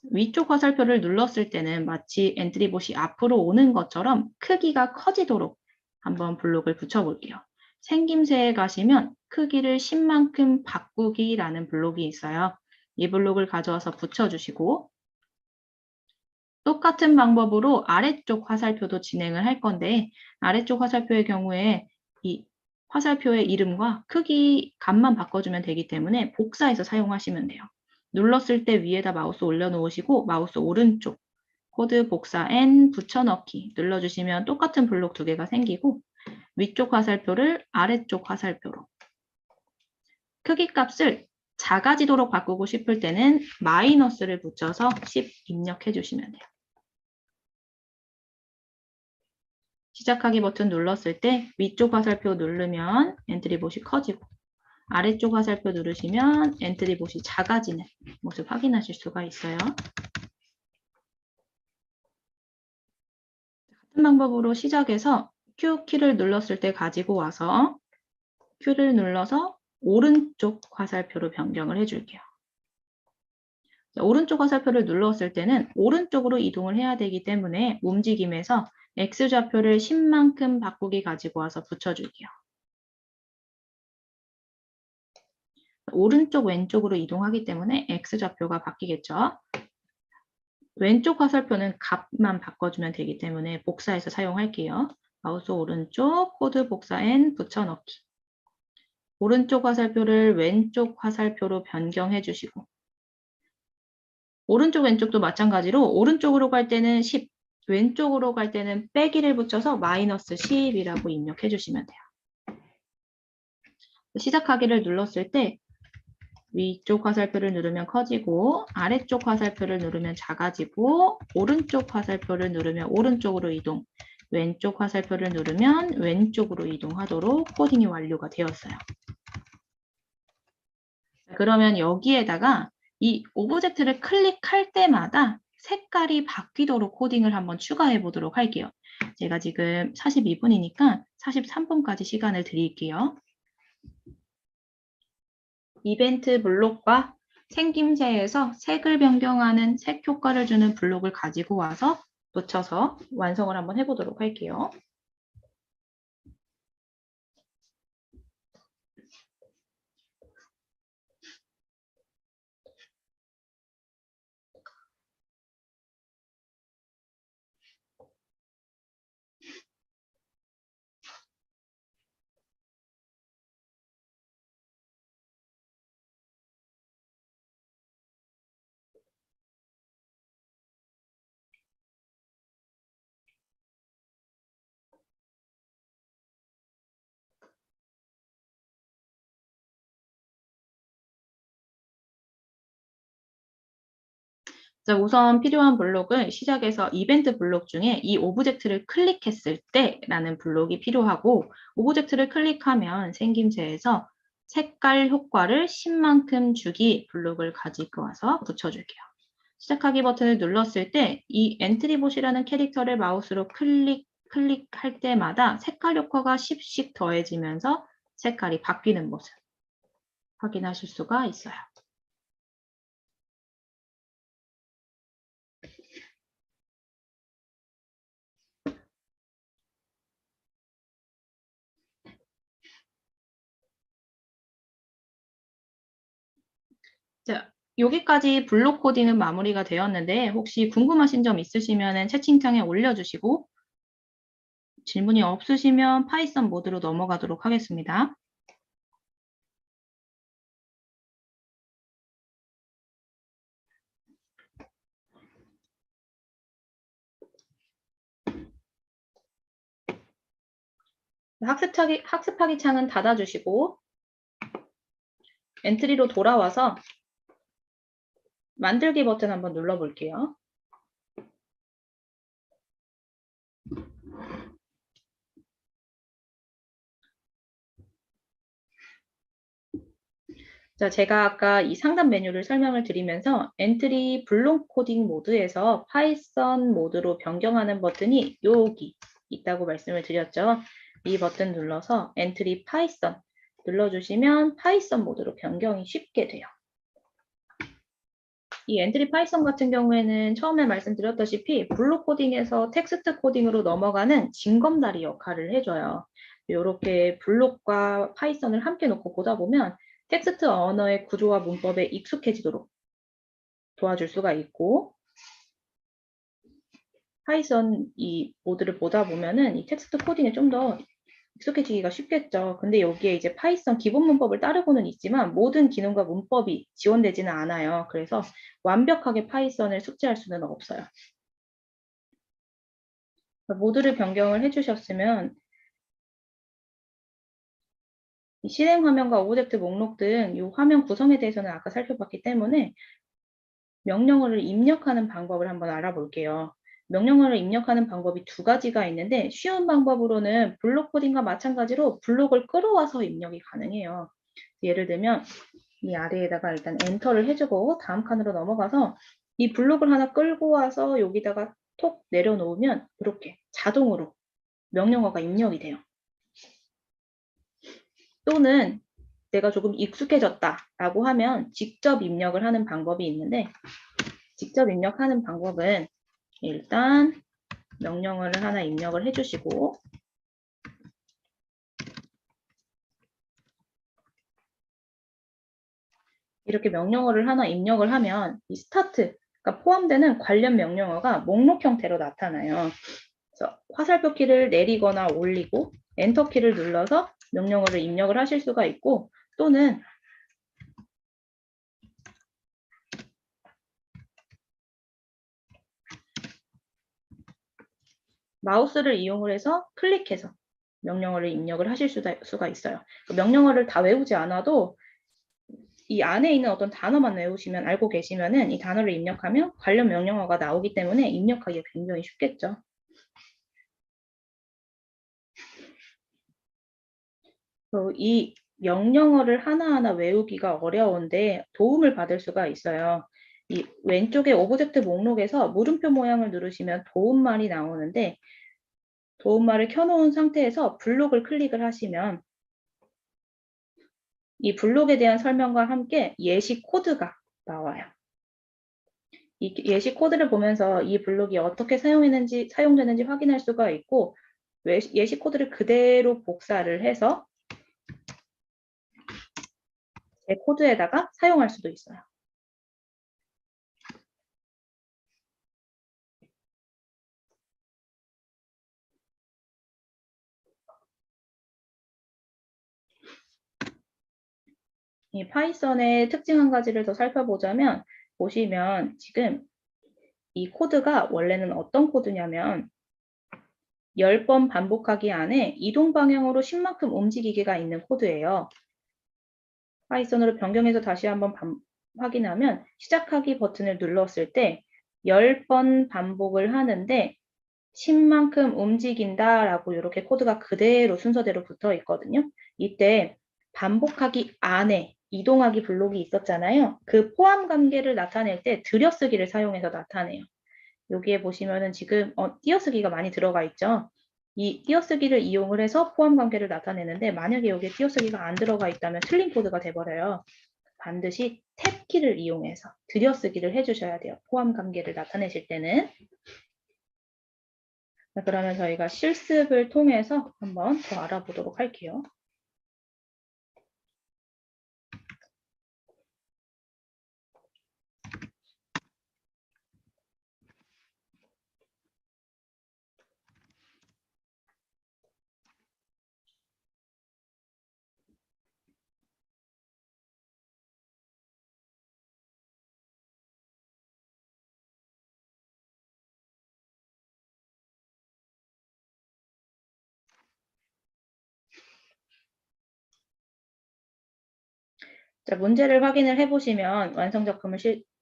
위쪽 화살표를 눌렀을 때는 마치 엔트리봇이 앞으로 오는 것처럼 크기가 커지도록 한번 블록을 붙여볼게요. 생김새에 가시면 크기를 10만큼 바꾸기라는 블록이 있어요. 이 블록을 가져와서 붙여주시고 똑같은 방법으로 아래쪽 화살표도 진행을 할 건데 아래쪽 화살표의 경우에 이 화살표의 이름과 크기 값만 바꿔주면 되기 때문에 복사해서 사용하시면 돼요. 눌렀을 때 위에다 마우스 올려놓으시고 마우스 오른쪽 코드 복사 N 붙여넣기 눌러주시면 똑같은 블록 두 개가 생기고 위쪽 화살표를 아래쪽 화살표로 크기 값을 작아지도록 바꾸고 싶을 때는 마이너스를 붙여서 10 입력해 주시면 돼요. 시작하기 버튼 눌렀을 때 위쪽 화살표 누르면 엔트리봇이 커지고 아래쪽 화살표 누르시면 엔트리봇이 작아지는 모습 확인하실 수가 있어요. 같은 방법으로 시작해서 Q키를 눌렀을 때 가지고 와서 Q를 눌러서 오른쪽 화살표로 변경을 해줄게요. 오른쪽 화살표를 눌렀을 때는 오른쪽으로 이동을 해야 되기 때문에 움직임에서 X좌표를 10만큼 바꾸기 가지고 와서 붙여줄게요. 오른쪽 왼쪽으로 이동하기 때문에 X좌표가 바뀌겠죠. 왼쪽 화살표는 값만 바꿔주면 되기 때문에 복사해서 사용할게요. 마우스 오른쪽 코드 복사 N 붙여넣기. 오른쪽 화살표를 왼쪽 화살표로 변경해 주시고 오른쪽 왼쪽도 마찬가지로 오른쪽으로 갈 때는 10, 왼쪽으로 갈 때는 빼기를 붙여서 마이너스 10이라고 입력해 주시면 돼요. 시작하기를 눌렀을 때 위쪽 화살표를 누르면 커지고 아래쪽 화살표를 누르면 작아지고 오른쪽 화살표를 누르면 오른쪽으로 이동, 왼쪽 화살표를 누르면 왼쪽으로 이동하도록 코딩이 완료가 되었어요. 그러면 여기에다가 이 오브젝트를 클릭할 때마다 색깔이 바뀌도록 코딩을 한번 추가해 보도록 할게요. 제가 지금 42분이니까 43분까지 시간을 드릴게요. 이벤트 블록과 생김새에서 색을 변경하는 색 효과를 주는 블록을 가지고 와서 붙여서 완성을 한번 해보도록 할게요. 자, 우선 필요한 블록은 시작에서 이벤트 블록 중에 이 오브젝트를 클릭했을 때라는 블록이 필요하고, 오브젝트를 클릭하면 생김새에서 색깔 효과를 10만큼 주기 블록을 가지고 와서 붙여줄게요. 시작하기 버튼을 눌렀을 때 이 엔트리봇이라는 캐릭터를 마우스로 클릭할 때마다 색깔 효과가 10씩 더해지면서 색깔이 바뀌는 모습 확인하실 수가 있어요. 자, 여기까지 블록 코딩은 마무리가 되었는데 혹시 궁금하신 점 있으시면 채팅창에 올려주시고 질문이 없으시면 파이썬 모드로 넘어가도록 하겠습니다. 학습하기 창은 닫아주시고 엔트리로 돌아와서 만들기 버튼 한번 눌러볼게요. 자, 제가 아까 이 상단 메뉴를 설명을 드리면서 엔트리 블록 코딩 모드에서 파이썬 모드로 변경하는 버튼이 여기 있다고 말씀을 드렸죠. 이 버튼 눌러서 엔트리 파이썬 눌러주시면 파이썬 모드로 변경이 쉽게 돼요. 이 엔트리 파이썬 같은 경우에는 처음에 말씀드렸다시피 블록 코딩에서 텍스트 코딩으로 넘어가는 징검다리 역할을 해줘요. 이렇게 블록과 파이썬을 함께 놓고 보다 보면 텍스트 언어의 구조와 문법에 익숙해지도록 도와줄 수가 있고, 파이썬 이 모드를 보다 보면은 이 텍스트 코딩에 좀 더 익숙해지기가 쉽겠죠. 근데 여기에 이제 파이썬 기본 문법을 따르고는 있지만 모든 기능과 문법이 지원되지는 않아요. 그래서 완벽하게 파이썬을 숙지할 수는 없어요. 모드를 변경을 해주셨으면 이 실행 화면과 오브젝트 목록 등 이 화면 구성에 대해서는 아까 살펴봤기 때문에 명령어를 입력하는 방법을 한번 알아볼게요. 명령어를 입력하는 방법이 두 가지가 있는데 쉬운 방법으로는 블록 코딩과 마찬가지로 블록을 끌어와서 입력이 가능해요. 예를 들면 이 아래에다가 일단 엔터를 해주고 다음 칸으로 넘어가서 이 블록을 하나 끌고 와서 여기다가 톡 내려놓으면 이렇게 자동으로 명령어가 입력이 돼요. 또는 내가 조금 익숙해졌다라고 하면 직접 입력을 하는 방법이 있는데, 직접 입력하는 방법은 일단 명령어를 하나 입력을 해주시고 이렇게 명령어를 하나 입력을 하면 이 스타트가 포함되는 관련 명령어가 목록 형태로 나타나요. 그래서 화살표 키를 내리거나 올리고 엔터 키를 눌러서 명령어를 입력을 하실 수가 있고, 또는 마우스를 이용을 해서 클릭해서 명령어를 입력을 하실 수가 있어요. 명령어를 다 외우지 않아도 이 안에 있는 어떤 단어만 외우시면 알고 계시면은 이 단어를 입력하면 관련 명령어가 나오기 때문에 입력하기가 굉장히 쉽겠죠. 이 명령어를 하나하나 외우기가 어려운데 도움을 받을 수가 있어요. 이 왼쪽에 오브젝트 목록에서 물음표 모양을 누르시면 도움말이 나오는데, 도움말을 켜놓은 상태에서 블록을 클릭을 하시면 이 블록에 대한 설명과 함께 예시 코드가 나와요. 이 예시 코드를 보면서 이 블록이 어떻게 사용되는지 확인할 수가 있고, 예시 코드를 그대로 복사를 해서 제 코드에다가 사용할 수도 있어요. 이 파이썬의 특징 한 가지를 더 살펴보자면, 보시면 지금 이 코드가 원래는 어떤 코드냐면 10번 반복하기 안에 이동 방향으로 10만큼 움직이기가 있는 코드예요. 파이썬으로 변경해서 다시 한번 확인하면 시작하기 버튼을 눌렀을 때 10번 반복을 하는데 10만큼 움직인다라고 이렇게 코드가 그대로 순서대로 붙어 있거든요. 이때 반복하기 안에 이동하기 블록이 있었잖아요. 그 포함 관계를 나타낼 때 들여쓰기를 사용해서 나타내요. 여기에 보시면은 지금 띄어쓰기가 많이 들어가 있죠. 이 띄어쓰기를 이용을 해서 포함 관계를 나타내는데 만약에 여기에 띄어쓰기가 안 들어가 있다면 틀린 코드가 돼버려요. 반드시 탭키를 이용해서 들여쓰기를 해주셔야 돼요. 포함 관계를 나타내실 때는. 그러면 저희가 실습을 통해서 한번 더 알아보도록 할게요. 자, 문제를 확인을 해보시면 완성 작품을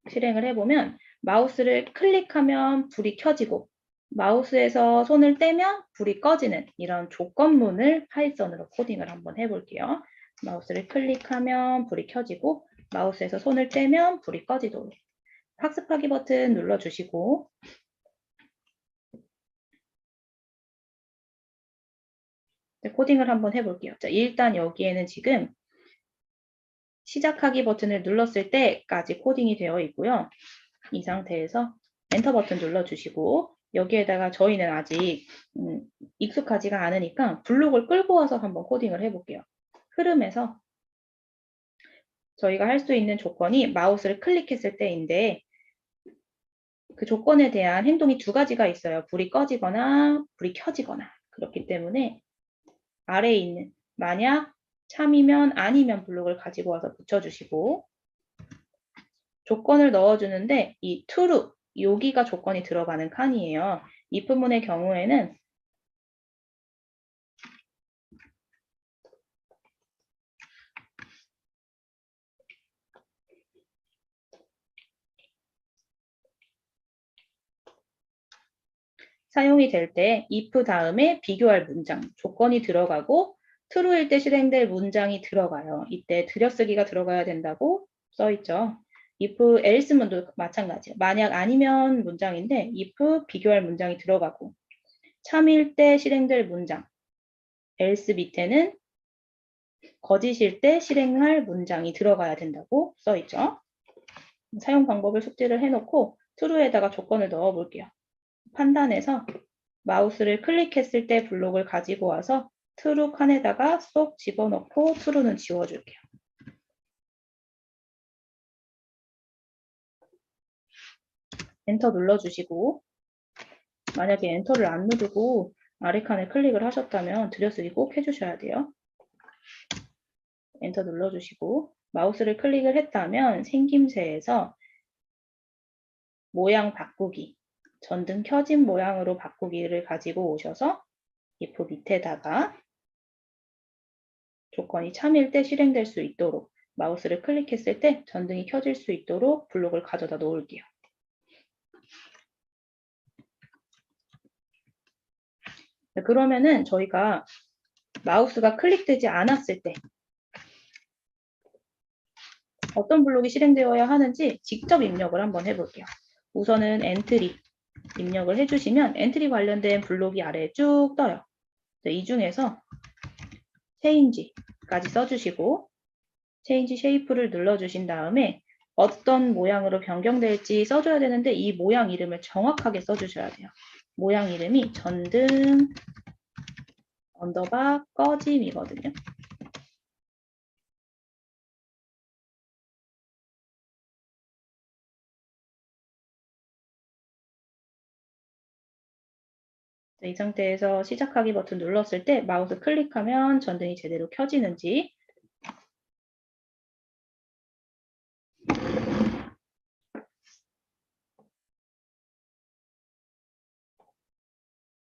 실행을 해보면 마우스를 클릭하면 불이 켜지고 마우스에서 손을 떼면 불이 꺼지는 이런 조건문을 파이썬으로 코딩을 한번 해볼게요. 마우스를 클릭하면 불이 켜지고 마우스에서 손을 떼면 불이 꺼지도록 학습하기 버튼 눌러주시고 코딩을 한번 해볼게요. 자, 일단 여기에는 지금 시작하기 버튼을 눌렀을 때까지 코딩이 되어 있고요. 이 상태에서 엔터 버튼 눌러주시고 여기에다가 저희는 아직 익숙하지가 않으니까 블록을 끌고 와서 한번 코딩을 해볼게요. 흐름에서 저희가 할 수 있는 조건이 마우스를 클릭했을 때인데 그 조건에 대한 행동이 두 가지가 있어요. 불이 꺼지거나 불이 켜지거나 그렇기 때문에 아래에 있는 만약 참이면 아니면 블록을 가지고 와서 붙여주시고 조건을 넣어주는데 이 true 여기가 조건이 들어가는 칸이에요. if문의 경우에는 사용이 될 때 if 다음에 비교할 문장, 조건이 들어가고 true일 때 실행될 문장이 들어가요. 이때 들여쓰기가 들어가야 된다고 써있죠. if else문도 마찬가지예요. 만약 아니면 문장인데 if 비교할 문장이 들어가고 참일 때 실행될 문장, else 밑에는 거짓일 때 실행할 문장이 들어가야 된다고 써있죠. 사용 방법을 숙지를 해놓고 true에다가 조건을 넣어 볼게요. 판단해서 마우스를 클릭했을 때 블록을 가지고 와서 true 칸에다가 쏙 집어넣고 true는 지워줄게요. 엔터 눌러주시고 만약에 엔터를 안 누르고 아래 칸에 클릭을 하셨다면 들여쓰기 꼭 해주셔야 돼요. 엔터 눌러주시고 마우스를 클릭을 했다면 생김새에서 모양 바꾸기, 전등 켜진 모양으로 바꾸기를 가지고 오셔서 if 밑에다가 조건이 참일 때 실행될 수 있도록 마우스를 클릭했을 때 전등이 켜질 수 있도록 블록을 가져다 놓을게요. 그러면은 저희가 마우스가 클릭되지 않았을 때 어떤 블록이 실행되어야 하는지 직접 입력을 한번 해볼게요. 우선은 엔트리 입력을 해주시면 엔트리 관련된 블록이 아래에 쭉 떠요. 이 중에서 change까지 써주시고 change shape를 눌러주신 다음에 어떤 모양으로 변경될지 써줘야 되는데 이 모양 이름을 정확하게 써주셔야 돼요. 모양 이름이 전등 언더바 꺼짐이거든요. 이 상태에서 시작하기 버튼 눌렀을 때 마우스 클릭하면 전등이 제대로 켜지는지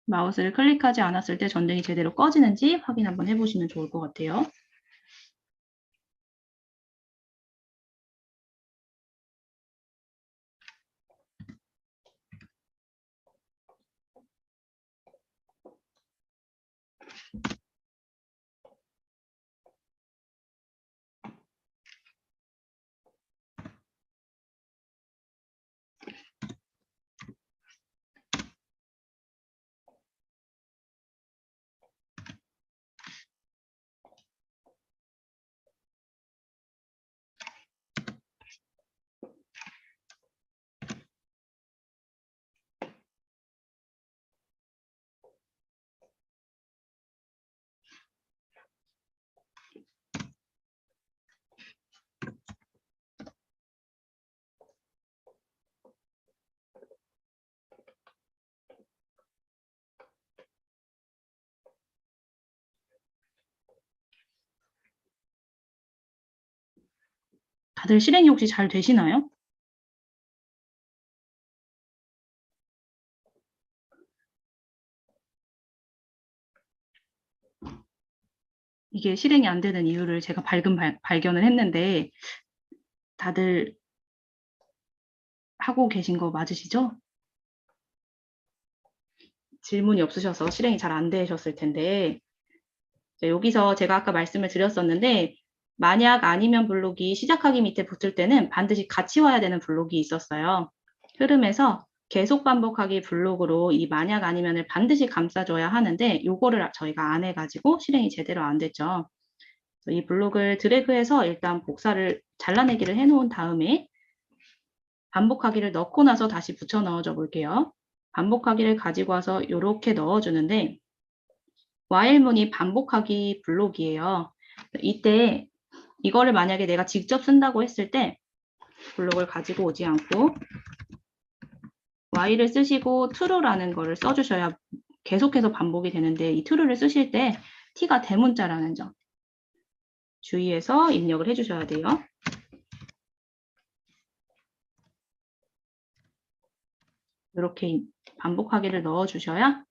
마우스를 클릭하지 않았을 때 전등이 제대로 꺼지는지 확인 한번 해보시면 좋을 것 같아요. 다들 실행이 혹시 잘 되시나요? 이게 실행이 안 되는 이유를 제가 발견을 했는데 다들 하고 계신 거 맞으시죠? 질문이 없으셔서 실행이 잘 안 되셨을 텐데 여기서 제가 아까 말씀을 드렸었는데 만약 아니면 블록이 시작하기 밑에 붙을 때는 반드시 같이 와야 되는 블록이 있었어요. 흐름에서 계속 반복하기 블록으로 이 만약 아니면을 반드시 감싸줘야 하는데 요거를 저희가 안 해가지고 실행이 제대로 안 됐죠. 이 블록을 드래그해서 일단 복사를 잘라내기를 해놓은 다음에 반복하기를 넣고 나서 다시 붙여 넣어줘 볼게요. 반복하기를 가지고 와서 이렇게 넣어주는데 while문이 반복하기 블록이에요. 이때 이거를 만약에 내가 직접 쓴다고 했을 때 블록을 가지고 오지 않고 while을 쓰시고 true라는 거를 써주셔야 계속해서 반복이 되는데 이 true를 쓰실 때 t가 대문자라는 점 주의해서 입력을 해주셔야 돼요. 이렇게 반복하기를 넣어주셔야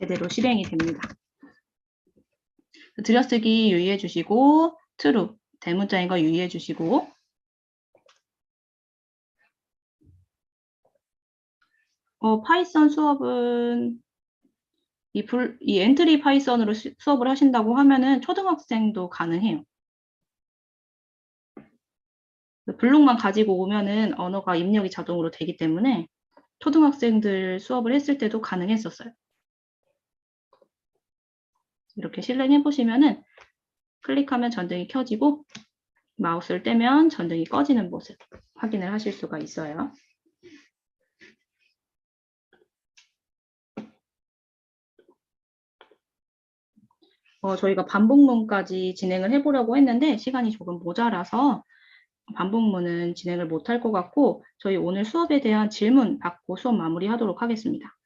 제대로 실행이 됩니다. 들여쓰기 유의해 주시고 true 대문자인 거 유의해 주시고 파이썬 수업은 이 엔트리 파이썬으로 수업을 하신다고 하면은 초등학생도 가능해요. 블록만 가지고 오면은 언어가 입력이 자동으로 되기 때문에 초등학생들 수업을 했을 때도 가능했었어요. 이렇게 실행해 보시면은 클릭하면 전등이 켜지고 마우스를 떼면 전등이 꺼지는 모습 확인을 하실 수가 있어요. 저희가 반복문까지 진행을 해보려고 했는데 시간이 조금 모자라서 반복문은 진행을 못할 것 같고 저희 오늘 수업에 대한 질문 받고 수업 마무리하도록 하겠습니다.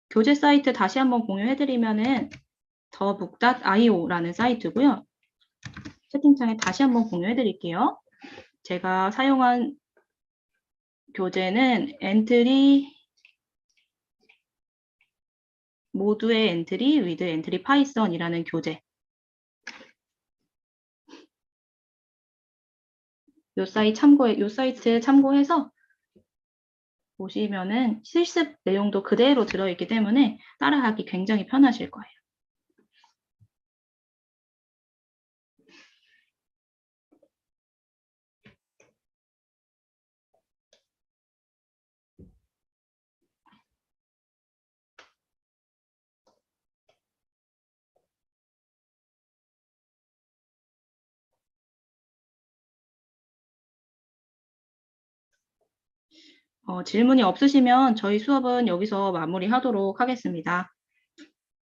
교재 사이트 다시 한번 공유해드리면은 thebook.io라는 사이트고요. 채팅창에 다시 한번 공유해드릴게요. 제가 사용한 교재는 엔트리 모두의 엔트리 with 엔트리 파이썬이라는 교재. 요 사이트 참고해서 보시면은 실습 내용도 그대로 들어있기 때문에 따라하기 굉장히 편하실 거예요. 질문이 없으시면 저희 수업은 여기서 마무리하도록 하겠습니다.